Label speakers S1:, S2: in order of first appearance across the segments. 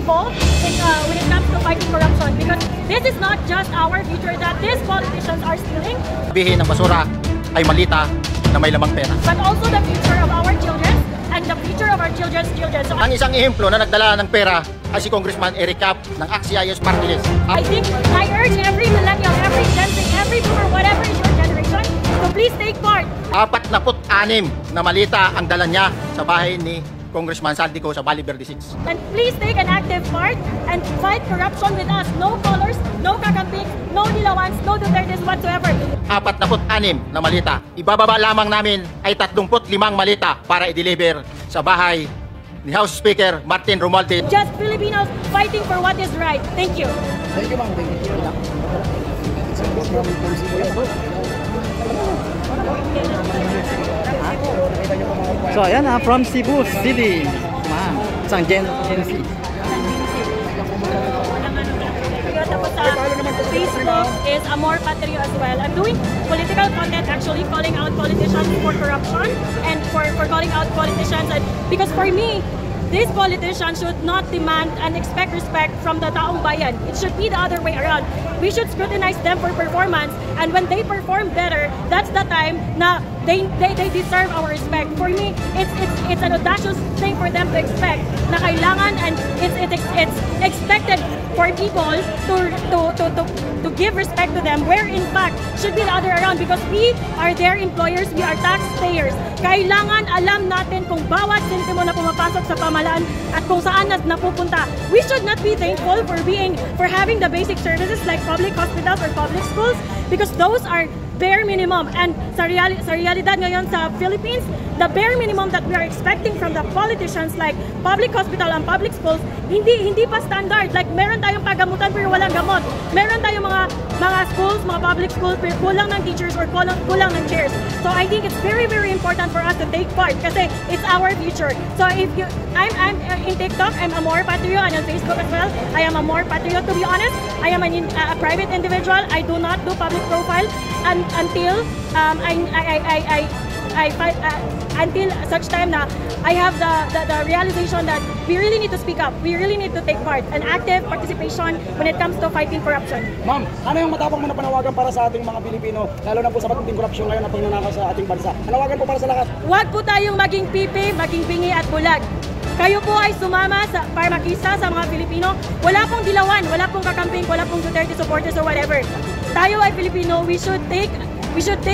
S1: involved when it comes to fighting corruption, because this is not just our future that these politicians are stealing.
S2: Sabihin ng basura ay malita na may lamang pera.
S1: But also the future of our children and the future of our children's children. So,
S2: ang isang ehemplo na nagdala ng pera ay si Congressman Eric Yap ng Axios Party List.
S1: I urge every millennial, every Gen Z, every boomer, whatever is your generation, to please take part.
S2: 46 na malita ang dala niya sa bahay ni Congressman Saldico sa Valle Verde 6.
S1: And please take an active part and fight corruption with us. No colors, no kakambing, no Dilawans, no Dutertes whatsoever.
S2: 46 na malita. Ibababa lamang namin ay 35 malita para i-deliver sa bahay ni House Speaker Martin Romualdez.
S1: Just Filipinos fighting for what is right. Thank you.
S3: Thank you, ma'am. Thank you.
S4: So ayan from Cebu City, isang Gen Z.
S1: Facebook is Amor Patrio as well. I'm doing political content actually calling out politicians for corruption and for calling out politicians, and because for me, these politicians should not demand and expect respect from the taong bayan. It should be the other way around. We should scrutinize them for performance, and when they perform better, that's the time na they deserve our respect. For me, it's an audacious thing for them to expect na kailangan, and it's expected for people to give respect to them, where in fact should be the other around, because we are their employers, we are taxpayers. Kailangan alam natin kung bawat sentimo na pumapasok sa pamahalaan at kung saan napupunta. We should not be thankful for having the basic services like public hospitals or public schools, because those are bare minimum. And sa realidad ngayon sa Philippines, the bare minimum that we are expecting from the politicians like public hospital and public schools, hindi pa standard. Like meron tayong pagamutan pero walang gamot. Meron tayong mga schools, mga public schools pero kulang ng teachers or kulang ng chairs. So I think it's very, very important for us to take part kasi it's our future. So if you, I'm in TikTok, I'm Amor Patrio, and on Facebook as well, I am Amor Patrio. To be honest, I am a private individual. I do not do public profile until until such time na I have the realization that we really need to speak up. We really need to take part, an active participation when it comes to fighting corruption.
S3: Ma'am, ano yung matapang mo na panawagan para sa ating mga Pilipino, lalo na po sa matinding korupsyon ngayon na pagnanakaw sa ating bansa? Panawagan po para sa lahat.
S1: Huwag po tayong maging pipi, maging bingi at bulag. Kayo po ay sumama para makisa sa mga Pilipino. Wala pong dilawan, wala pong kakamping, wala pong Duterte supporters or whatever. Tayo ay Pilipino, we should take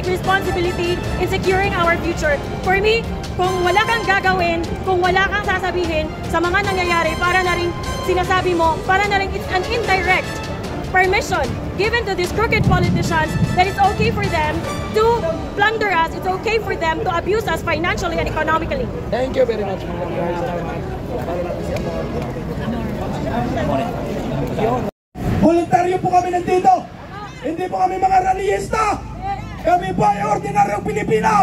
S1: responsibility in securing our future. For me, kung wala kang gagawin, kung wala kang sasabihin sa mga nangyayari, para na rin sinasabi mo, para na rin it's an indirect permission given to these crooked politicians that it's okay for them to plunder us, it's okay for them to abuse us financially and economically.
S3: Thank you very much.
S5: Voluntaryo po kami nandito. Hindi po kami mga rallyista. Kami po ay ordinaryong Pilipino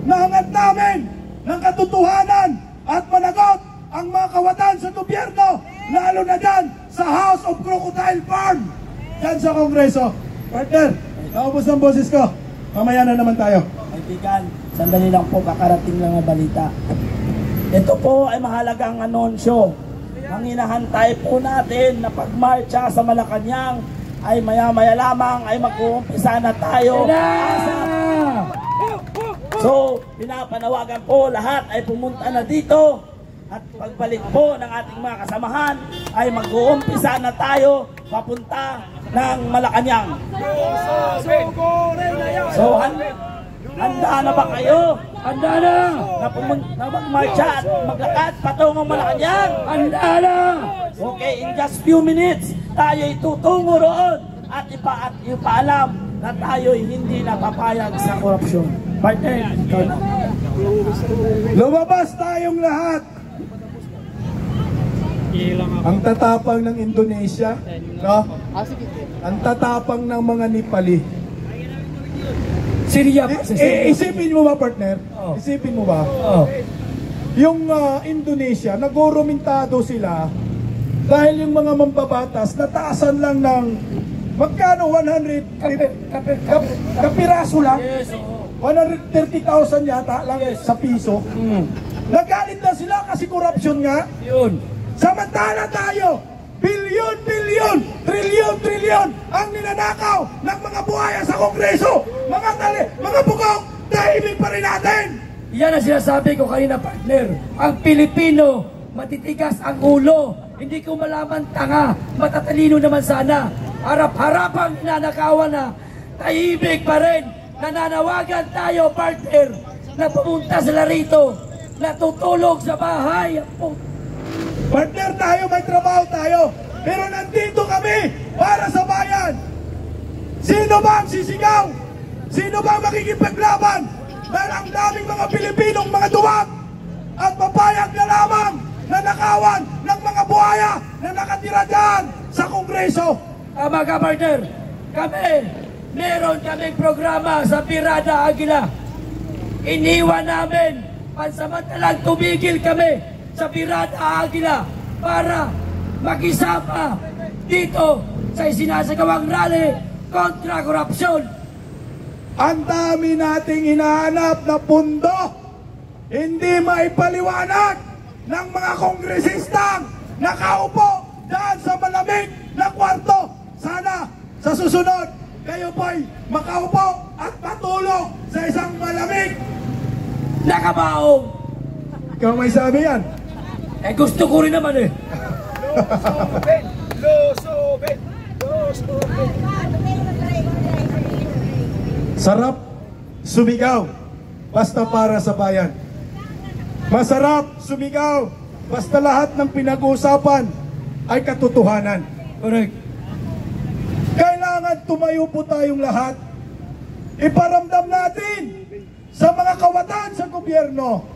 S5: na hangad namin ng katotohanan at managot ang mga kawatan sa gobyerno, lalo na dyan sa House of Crocodile Farm, dyan sa Kongreso. Partner, naubos ang boses ko. Mamaya na naman tayo.
S6: Kaibigan, sandali lang po, kakarating lang na balita. Ito po ay mahalagang anunsyo. Ang hinahantay po natin na pagmarcha sa Malacanang ay maya-maya lamang ay mag-uumpisa na tayo. So, pinapanawagan po lahat ay pumunta na dito, at pagbalik po ng ating mga kasamahan ay mag-uumpisa na tayo papunta ng Malacanang. So, handa na ba kayo? Handa na! Na magmarcha at maglakad patungong Malacanang? Handa na! Okay, in just few minutes, tayo'y tutungo roon at ipaalam na tayo'y hindi napapayag sa korupsyon. Partner, ikaw na.
S5: Lumabas tayong lahat. Ang tatapang ng Indonesia, no? Ang tatapang ng mga Nepali.
S6: Syria.
S5: Isipin mo ba, partner? Isipin mo ba? Yung Indonesia, nagoromintado sila dahil yung mga mambabatas nataasan lang ng magkano? 100 kapiraso lang. 130,000 yata lang sa piso. Nagalit na sila kasi korupsyon nga.
S6: Yun.
S5: Samantala tayo, bilyon-bilyon, trilyon-trilyon ang ninanakaw ng mga buhaya sa Kongreso. Mga bugok, tahimik pa rin natin.
S6: Yan ang sinasabi ko kanina, partner. Ang Pilipino, matitigas ang ulo. Hindi ko malaman tanga, matatalino naman sana. Harap-harapang ninanakawan na, tahimik pa rin. Nananawagan tayo, partner, na pumunta sila rito, natutulog sa bahay.
S5: Partner tayo, may trabaho tayo. Pero nandito kami para sa bayan. Sino ba ang sisigaw? Sino ba ang makikipaglaban? Dahil ang daming mga Pilipinong mga duwag at papayag na lamang na nakawan ng mga buhaya na nakatira dyan sa Kongreso.
S6: Tama ka, partner. Meron kaming programa sa Pirada Aguila. Iniwan namin, pansamantalang tumigil kami sa Pirada Aguila para makisama dito sa isinasagawang rally kontra korupsyon.
S5: Ang dami nating hinahanap na pundo, hindi maipaliwanag ng mga kongresistang nakaupo dyan sa malamig na kwarto. Sana sa susunod, kayo po'y makaupo at matulog sa isang malamig.
S6: Nakabaong.
S5: Ikaw may sabi yan?
S6: Gusto ko rin naman eh.
S5: Sarap sumigaw basta para sa bayan. Masarap sumigaw basta lahat ng pinag-uusapan ay katotohanan.
S6: Correct.
S5: Kailangan tumayo po tayong lahat. Iparamdam natin sa mga kawatan sa gobyerno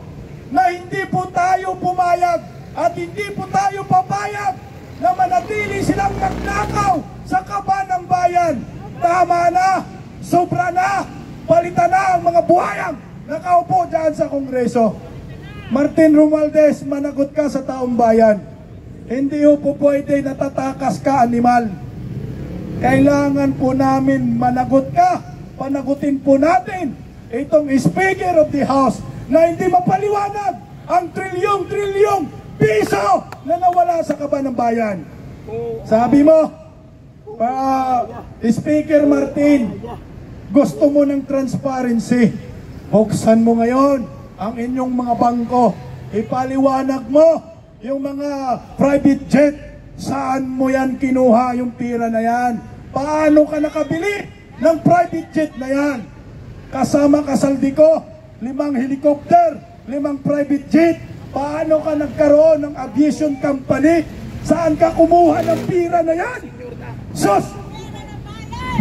S5: na hindi po tayo pumayag at hindi po tayo papayag na manatili silang nagnakaw sa kaban ng bayan. Tama na, sobra na, palitan na ang mga buhayang nakaupo dyan sa Kongreso. Martin Romualdez, managot ka sa taong bayan. Hindi po pwede natatakas ka, animal. Kailangan po namin managot ka, panagutin po natin itong Speaker of the House na hindi mapaliwanag ang trilyong-trilyong piso na nawala sa kaban ng bayan. Sabi mo, Speaker Martin, gusto mo ng transparency. Buksan mo ngayon ang inyong mga bangko. Ipaliwanag mo yung mga private jet. Saan mo yan kinuha yung pira na yan? Paano ka nakabili ng private jet na yan? Kasama kasaldi ko, 5 helicopter, 5 private jet. Paano ka nagkaroon ng aviation company? Saan ka kumuha ng pira na yan? Sus!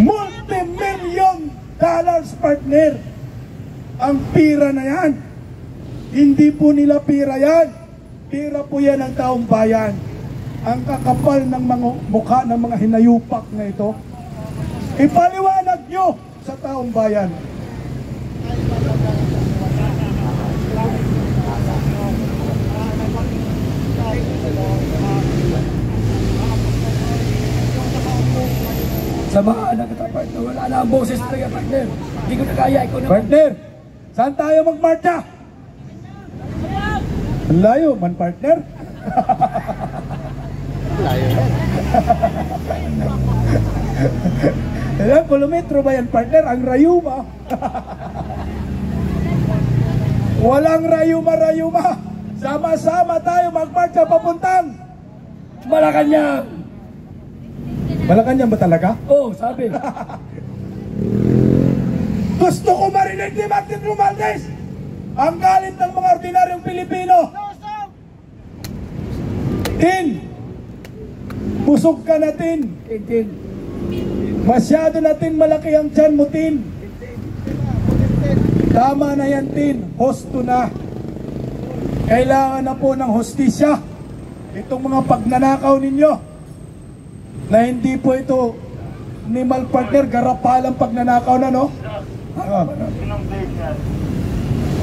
S5: Multi-million dollars, partner. Ang pira na yan. Hindi po nila pira yan. Pira po yan ng taong bayan. Ang kakapal ng mga mukha ng mga hinayupak na ito. Ipaliwanag nyo sa taong bayan.
S6: Samahan na kita, partner. Wala na ang boses talaga, partner. Hindi ko na kaya, ikaw naman.
S5: Partner, saan tayo magmarcha? Ang layo man, partner. Ilang kilometro ba yan, partner? Ang rayuma. Walang rayuma-rayuma. Sama-sama tayo magmarcha papuntang
S6: Malacanang.
S5: Malacanang ba talaga?
S6: Oh, sabi.
S5: Gusto ko marinig ni Martin Romualdez ang galit ng mga ordinaryong Pilipino. Tin, busog ka na, Tin.
S6: Tintin.
S5: Masyado natin malaki ang tiyan mo, Tin. Tama na yan, Tin. Hosto na. Kailangan na po ng hostisya. Itong mga pagnanakaw ninyo na hindi po ito animal, partner, garapalang pagnanakaw na, no?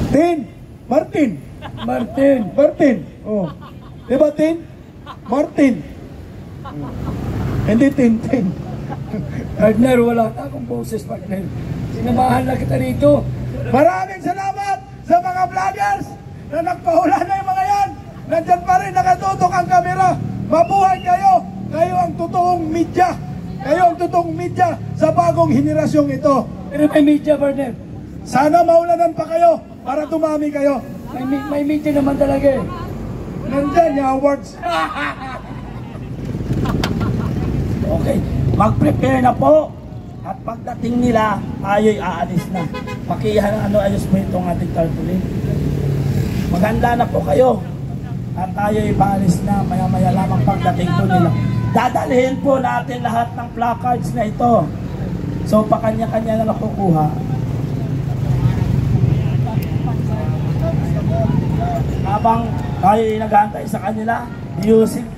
S5: Tin, Martin. Martin. Oh. Diba, Tin? Martin. Hindi Tin.
S6: Partner, wala na akong boses, partner. Sinamahan na kita rito.
S5: Maraming salamat sa mga vloggers na nagpahula na yung mga yan na nandyan pa rin, nakatutok ang kamera. Mabuhay kayo! Kayo ang totoong media. Kayo ang totoong media sa bagong henerasyong ito.
S6: Pero may media, partner.
S5: Sana maulanan pa kayo para dumami kayo.
S6: May media naman talaga eh.
S5: Nandyan yung awards.
S6: Okay, mag-prepare na po. At pagdating nila, tayo'y aalis na. Ayos po itong ating tarpaulin. Maganda na po kayo. At tayo'y paalis na maya-maya lamang pagdating po nila. Dadalhin po natin lahat ng placards na ito. So, pakanya-kanya na nakukuha. Habang tayo'y nag-aantay sa kanila, music